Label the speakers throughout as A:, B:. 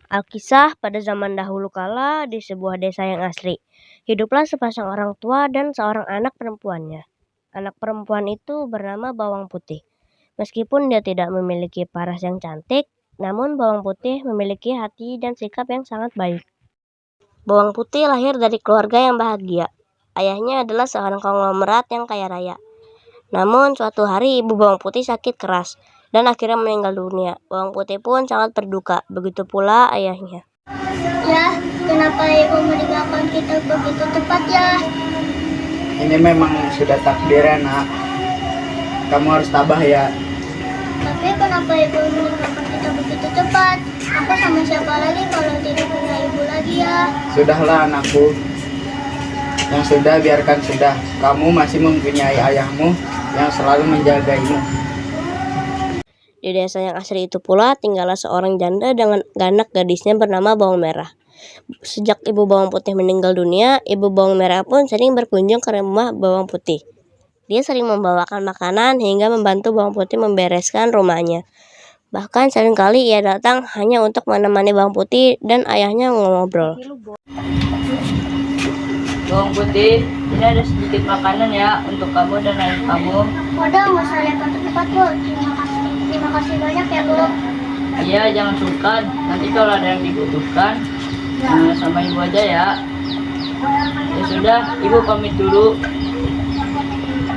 A: Alkisah pada zaman dahulu kala di sebuah desa yang asri, hiduplah sepasang orang tua dan seorang anak perempuannya. Anak perempuan itu bernama Bawang Putih. Meskipun dia tidak memiliki paras yang cantik, namun Bawang Putih memiliki hati dan sikap yang sangat baik. Bawang Putih lahir dari keluarga yang bahagia. Ayahnya adalah seorang konglomerat yang kaya raya. Namun suatu hari ibu Bawang Putih sakit keras dan akhirnya meninggal dunia. Bawang Putih pun sangat berduka, begitu pula ayahnya.
B: Ya, kenapa ibu meninggalkan kita begitu cepat ya?
C: Ini memang sudah takdirnya, nak. Kamu harus tabah ya.
B: Tapi kenapa ibu meninggalkan kita begitu cepat? Aku sama siapa lagi kalau tidak punya ibu lagi ya?
C: Sudahlah anakku. Yang sudah biarkan sudah. Kamu masih mempunyai ayahmu yang selalu menjagaimu.
A: Di desa yang asri itu pula tinggallah seorang janda dengan anak gadisnya bernama Bawang Merah. Sejak ibu Bawang Putih meninggal dunia, ibu Bawang Merah pun sering berkunjung ke rumah Bawang Putih. Dia sering membawakan makanan hingga membantu Bawang Putih membereskan rumahnya. Bahkan seringkali ia datang hanya untuk menemani Bawang Putih dan ayahnya ngobrol.
D: Bawang Putih, ini ada sedikit makanan ya untuk kamu dan ayah kamu.
B: Waduh, nggak usah lihat cepat bu. Terima kasih banyak ya bu.
D: Iya, jangan sungkan. Nanti kalau ada yang dibutuhkan, sama ibu aja ya. Ya sudah, ibu pamit dulu.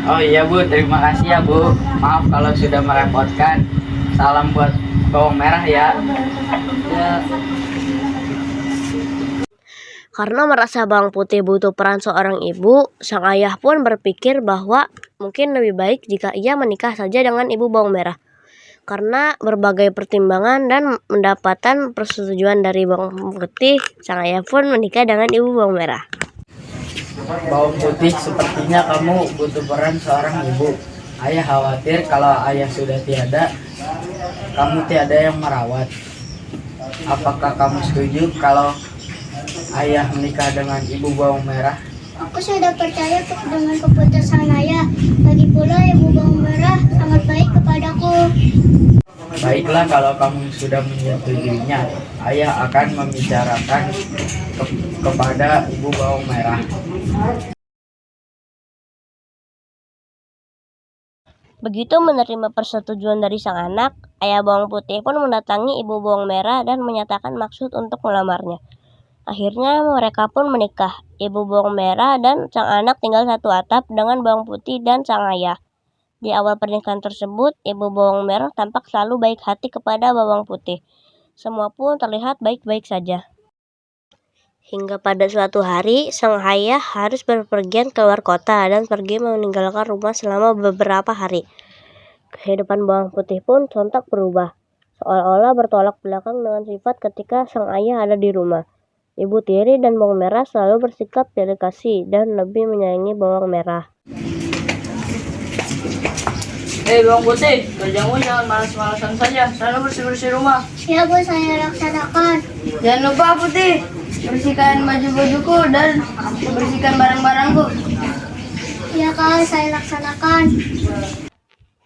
C: Oh iya Bu, terima kasih ya Bu. Maaf kalau sudah merepotkan. Salam buat Bawang Merah ya.
D: Ya,
A: Karena merasa Bawang Putih butuh peran seorang ibu, sang ayah pun berpikir bahwa mungkin lebih baik jika ia menikah saja dengan ibu Bawang Merah. Karena berbagai pertimbangan dan mendapatkan persetujuan dari Bawang Putih, sang ayah pun menikah dengan ibu Bawang Merah.
C: Bawang Putih, sepertinya kamu butuh peran seorang ibu. Ayah khawatir kalau ayah sudah tiada, kamu tiada yang merawat. Apakah kamu setuju kalau ayah menikah dengan ibu Bawang Merah?
B: Aku sudah percaya dengan keputusan ayah. Lagi pula ibu Bawang Merah sangat baik kepadaku.
C: Baiklah kalau kamu sudah menyetujuinya, ayah akan membicarakan kepada ibu Bawang Merah.
A: Begitu menerima persetujuan dari sang anak, ayah Bawang Putih pun mendatangi ibu Bawang Merah dan menyatakan maksud untuk melamarnya. Akhirnya mereka pun menikah. Ibu Bawang Merah dan sang anak tinggal satu atap dengan Bawang Putih dan sang ayah. Di awal pernikahan tersebut, ibu Bawang Merah tampak selalu baik hati kepada Bawang Putih. Semua pun terlihat baik-baik saja. Hingga pada suatu hari, sang ayah harus berpergian keluar kota dan pergi meninggalkan rumah selama beberapa hari. Kehidupan Bawang Putih pun sontak berubah, seolah-olah bertolak belakang dengan sifat ketika sang ayah ada di rumah. Ibu tiri dan Bawang Merah selalu bersikap tidak kasih dan lebih menyayangi Bawang Merah.
D: Bawang Putih, kerjamu jangan malas-malasan saja. Selalu bersih-bersih rumah.
B: Ya bu, saya laksanakan.
D: Jangan lupa Putih, bersihkan baju-bajuku dan bersihkan barang-barangku.
B: Ya kak, saya laksanakan.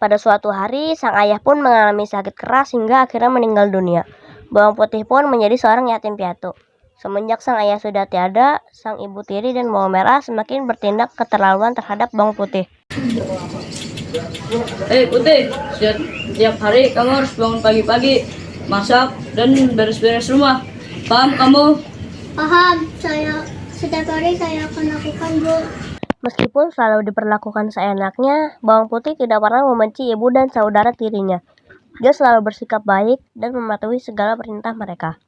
A: Pada suatu hari, sang ayah pun mengalami sakit keras hingga akhirnya meninggal dunia. Bawang Putih pun menjadi seorang yatim piatu. Semenjak sang ayah sudah tiada, sang ibu tiri dan Bawang Merah semakin bertindak keterlaluan terhadap Bawang Putih.
D: Putih, setiap hari kamu harus bangun pagi-pagi, masak dan beres-beres rumah. Paham kamu?
B: Paham, setiap hari saya akan lakukan bu.
A: Meskipun selalu diperlakukan seenaknya, Bawang Putih tidak pernah membenci ibu dan saudara tirinya. Dia selalu bersikap baik dan mematuhi segala perintah mereka.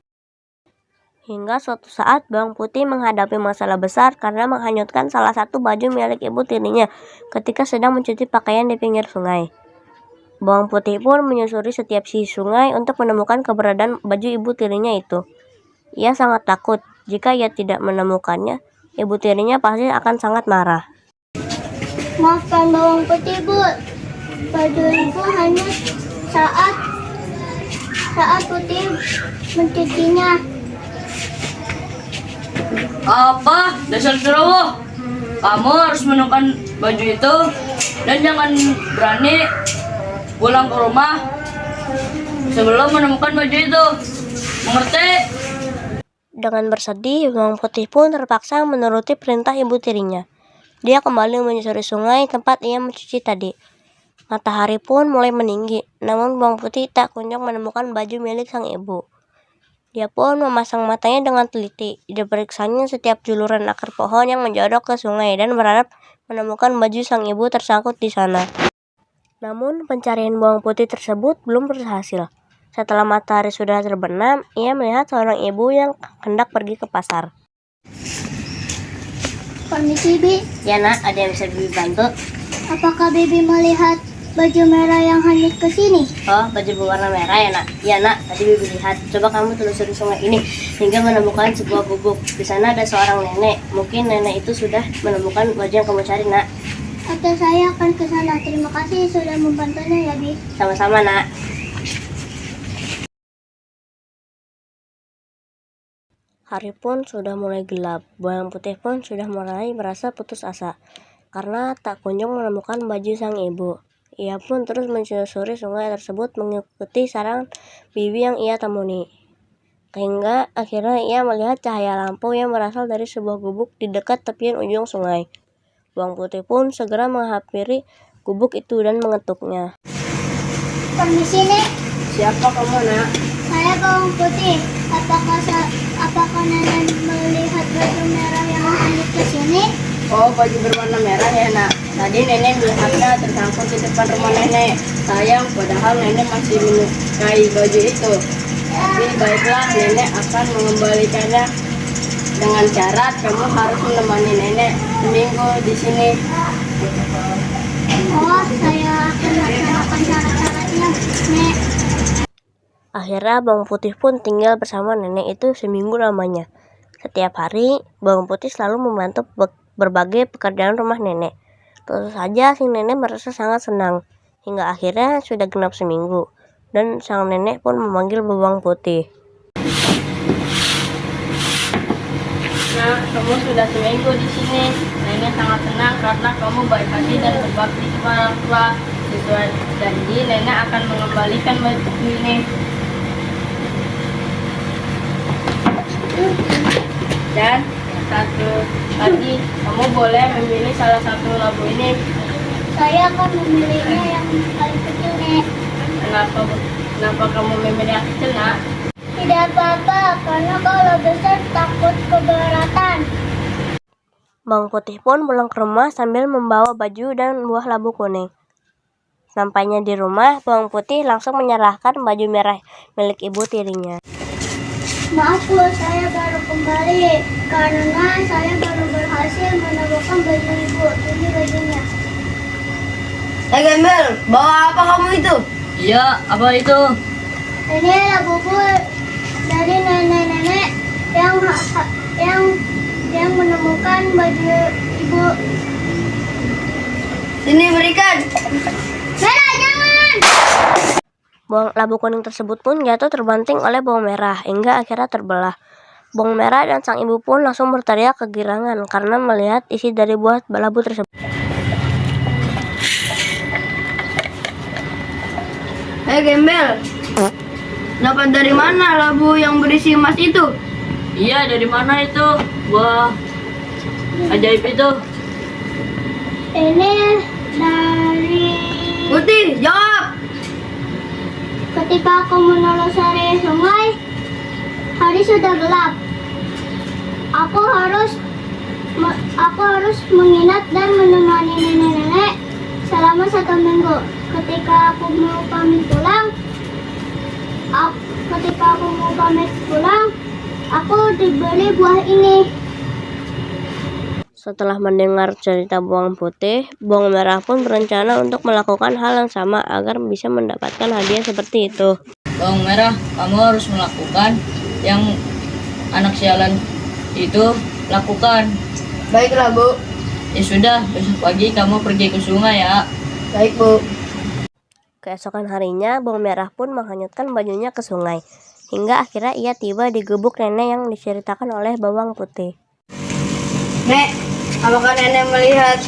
A: Hingga suatu saat Bawang Putih menghadapi masalah besar karena menghanyutkan salah satu baju milik ibu tirinya ketika sedang mencuci pakaian di pinggir sungai. Bawang Putih pun menyusuri setiap sisi sungai untuk menemukan keberadaan baju ibu tirinya itu. Ia sangat takut jika ia tidak menemukannya, ibu tirinya pasti akan sangat marah.
B: Maafkan Bawang Putih bu, baju ibu hanyut saat Putih mencucinya.
D: Apa? Dasar ceroboh. Kamu harus menemukan baju itu dan jangan berani pulang ke rumah sebelum menemukan baju itu. Mengerti?
A: Dengan bersedih, bawang putih pun terpaksa menuruti perintah ibu tirinya. Dia kembali menyusuri sungai tempat ia mencuci tadi. Matahari pun mulai meninggi, namun bawang putih tak kunjung menemukan baju milik sang ibu. Dia pun memasang matanya dengan teliti. Diperiksanya setiap juluran akar pohon yang menjorok ke sungai dan berharap menemukan baju sang ibu tersangkut di sana. Namun pencarian bawang putih tersebut belum berhasil. Setelah matahari sudah terbenam, ia melihat seorang ibu yang hendak pergi ke pasar.
B: Permisi, Bi.
A: Ya nak, ada yang bisa Bibi bantu?
B: Apakah Bibi melihat baju merah yang hanyut ke sini?
A: Oh, baju berwarna merah ya nak? Ya nak, tadi Bibi lihat. Coba kamu telusuri sungai ini hingga menemukan sebuah gubuk. Di sana ada seorang nenek. Mungkin nenek itu sudah menemukan baju yang kamu cari nak.
B: Oke, saya akan ke sana. Terima kasih sudah membantunya ya, Bi.
A: Sama-sama nak. Hari pun sudah mulai gelap. Bawang putih pun sudah mulai merasa putus asa karena tak kunjung menemukan baju sang ibu. Ia pun terus menyusuri sungai tersebut mengikuti saran bibi yang ia temui. Hingga akhirnya ia melihat cahaya lampu yang berasal dari sebuah gubuk di dekat tepian ujung sungai. Bawang putih pun segera menghampiri gubuk itu dan mengetuknya.
B: Permisi, Nek.
A: Siapa kamu nak?
B: Saya bawang putih. Apakah nenek melihat baju merah yang hanyut ke sini?
D: Oh, baju berwarna merah ya nak. Tadi nenek melihatnya tersangkut di depan rumah nenek. Sayang, padahal nenek masih menyukai baju itu. Tapi baiklah, nenek akan mengembalikannya dengan syarat kamu harus menemani nenek seminggu di sini.
B: Oh, saya akan laksanakan syarat-syaratnya, Nek.
A: Akhirnya bawang putih pun tinggal bersama nenek itu seminggu lamanya. Setiap hari, bawang putih selalu membantu berbagai pekerjaan rumah nenek. Tentu saja si nenek merasa sangat senang. Hingga akhirnya sudah genap seminggu. Dan sang nenek pun memanggil bawang putih.
D: Nah, kamu sudah seminggu di sini. Nenek sangat senang karena kamu baik hati dan berbakti kepada orang tua. Sesuai janji, nenek akan mengembalikan baju ini. Dan satu lagi, kamu boleh memilih salah satu labu ini.
B: Saya akan memilihnya yang paling kecil, Nek.
D: Kenapa kamu memilih yang kecil nak?
B: Tidak apa-apa, karena kalau besar takut keberatan.
A: Bawang putih pun pulang ke rumah sambil membawa baju dan buah labu kuning. Sampainya di rumah, bawang putih langsung menyerahkan baju merah milik ibu tirinya.
B: Maaf Bu, saya baru kembali karena saya baru berhasil menemukan baju ibu. Ini bajunya.
D: Gembel, bawa apa kamu itu? Iya, apa itu?
B: Ini adalah buku dari nenek-nenek yang menemukan baju ibu.
D: Sini berikan.
B: Merah, jangan!
A: Bawang labu kuning tersebut pun jatuh terbanting oleh bawang merah hingga akhirnya terbelah. Bawang merah dan sang ibu pun langsung berteriak kegirangan karena melihat isi dari buah labu tersebut.
D: Gembel, dapat dari mana labu yang berisi emas itu? Iya, dari mana itu? Wah, ajaib itu.
B: Ini dari
D: Putih, jawab.
B: ketika aku menelusuri sungai, hari sudah gelap. Aku harus menginap dan menemani nenek-nenek selama 1 minggu. Ketika aku mau pamit pulang, aku diberi buah ini.
A: Setelah mendengar cerita bawang putih, bawang merah pun berencana untuk melakukan hal yang sama agar bisa mendapatkan hadiah seperti itu.
D: Bawang merah, kamu harus melakukan yang anak sialan itu lakukan. Baiklah Bu. Ya sudah, besok pagi kamu pergi ke sungai ya. Baik Bu.
A: Keesokan harinya, bawang merah pun menghanyutkan bajunya ke sungai. Hingga akhirnya ia tiba di gubuk nenek yang diceritakan oleh bawang putih.
D: Nek, apakah nenek melihat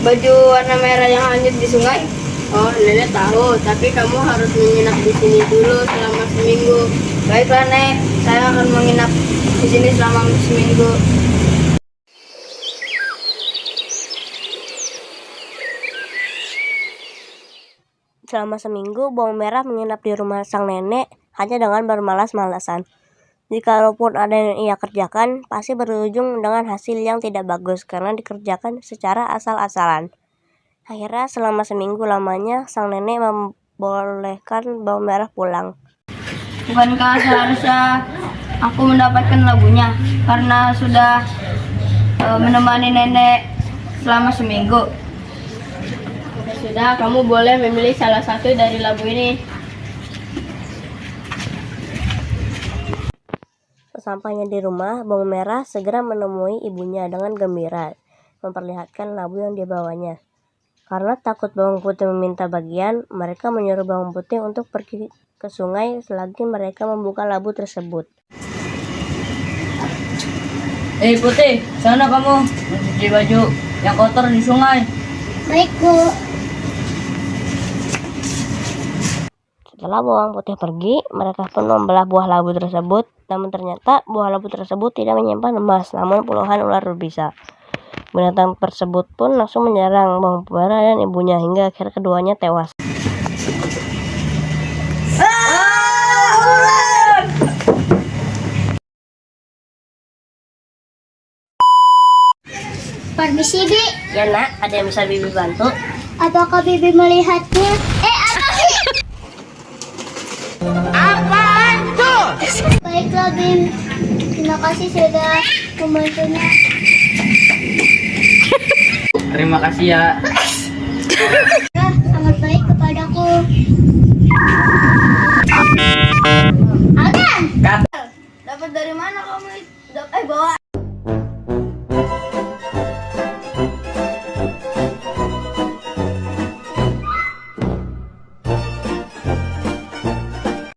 D: baju warna merah yang hanyut di sungai? Oh, nenek tahu, tapi kamu harus menginap di sini dulu selama seminggu. Baiklah Nek, saya akan menginap di sini selama seminggu.
A: Selama seminggu, bawang merah menginap di rumah sang nenek hanya dengan bermalas-malasan. Jikalaupun ada yang ia kerjakan, pasti berujung dengan hasil yang tidak bagus karena dikerjakan secara asal-asalan. Akhirnya selama seminggu lamanya, sang nenek membolehkan bawang merah pulang.
D: Bukankah seharusnya aku mendapatkan labunya karena sudah menemani nenek selama seminggu? Ya sudah, kamu boleh memilih salah satu dari labu ini.
A: Sesampainya di rumah, bawang merah segera menemui ibunya dengan gembira, memperlihatkan labu yang dibawanya. Karena takut bawang putih meminta bagian, mereka menyuruh bawang putih untuk pergi ke sungai selagi mereka membuka labu tersebut.
D: Putih, sana kamu mencuci baju yang kotor di sungai.
B: Baik, Bu.
A: Setelah bawang putih pergi, mereka pun membelah buah labu tersebut. Namun ternyata buah labu tersebut tidak menyimpan emas, namun puluhan ular berbisa. Binatang tersebut pun langsung menyerang bawang merah dan ibunya hingga akhir keduanya tewas.
B: Permisi, Bi.
A: Ya nak, ada yang bisa bibi bantu?
B: Apakah Bibi melihatnya? Apa sih? Apaan tuh? Baiklah, Bim. Terima kasih sudah membantunya.
C: Terima kasih ya.
B: Sangat baik kepadaku.